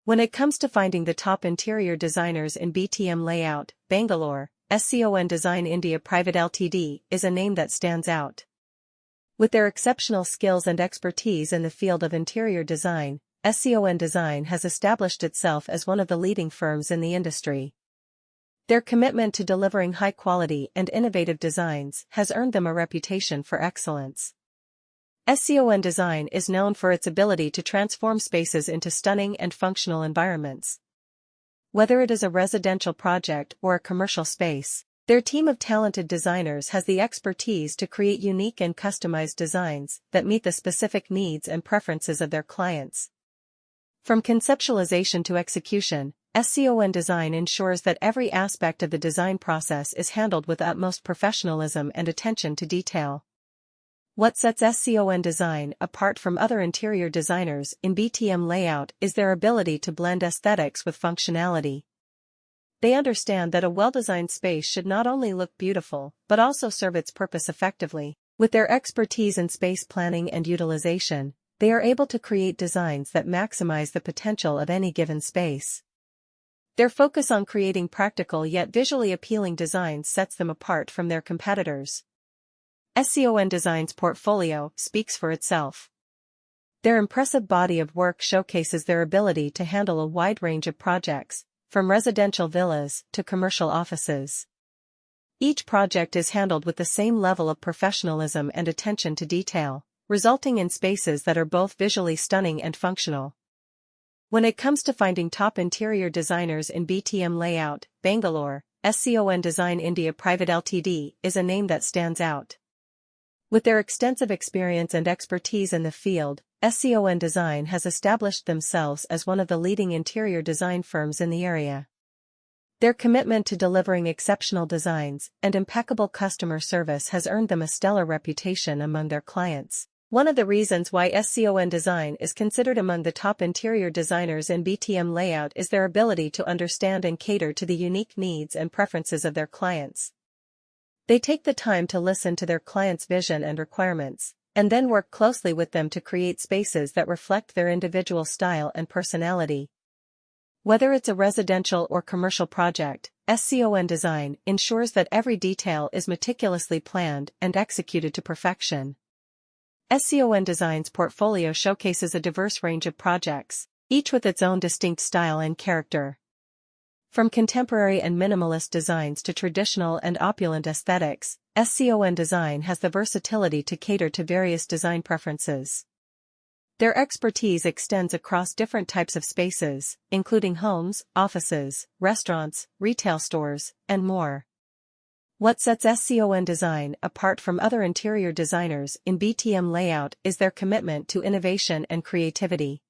When it comes to finding the top interior designers in BTM Layout, Bangalore, SCON Design India Pvt Ltd is a name that stands out. With their exceptional skills and expertise in the field of interior design, SCON Design has established itself as one of the leading firms in the industry. Their commitment to delivering high-quality and innovative designs has earned them a reputation for excellence. SCON Design is known for its ability to transform spaces into stunning and functional environments. Whether it is a residential project or a commercial space, their team of talented designers has the expertise to create unique and customized designs that meet the specific needs and preferences of their clients. From conceptualization to execution, SCON Design ensures that every aspect of the design process is handled with utmost professionalism and attention to detail. What sets SCON Design apart from other interior designers in BTM Layout is their ability to blend aesthetics with functionality. They understand that a well-designed space should not only look beautiful, but also serve its purpose effectively. With their expertise in space planning and utilization, they are able to create designs that maximize the potential of any given space. Their focus on creating practical yet visually appealing designs sets them apart from their competitors. SCON Design's portfolio speaks for itself. Their impressive body of work showcases their ability to handle a wide range of projects, from residential villas to commercial offices. Each project is handled with the same level of professionalism and attention to detail, resulting in spaces that are both visually stunning and functional. When it comes to finding top interior designers in BTM Layout, Bangalore, SCON Design India Pvt Ltd is a name that stands out. With their extensive experience and expertise in the field, SCON Design has established themselves as one of the leading interior design firms in the area. Their commitment to delivering exceptional designs and impeccable customer service has earned them a stellar reputation among their clients. One of the reasons why SCON Design is considered among the top interior designers in BTM Layout is their ability to understand and cater to the unique needs and preferences of their clients. They take the time to listen to their clients' vision and requirements, and then work closely with them to create spaces that reflect their individual style and personality. Whether it's a residential or commercial project, SCON Design ensures that every detail is meticulously planned and executed to perfection. SCON Design's portfolio showcases a diverse range of projects, each with its own distinct style and character. From contemporary and minimalist designs to traditional and opulent aesthetics, SCON Design has the versatility to cater to various design preferences. Their expertise extends across different types of spaces, including homes, offices, restaurants, retail stores, and more. What sets SCON Design apart from other interior designers in BTM Layout is their commitment to innovation and creativity.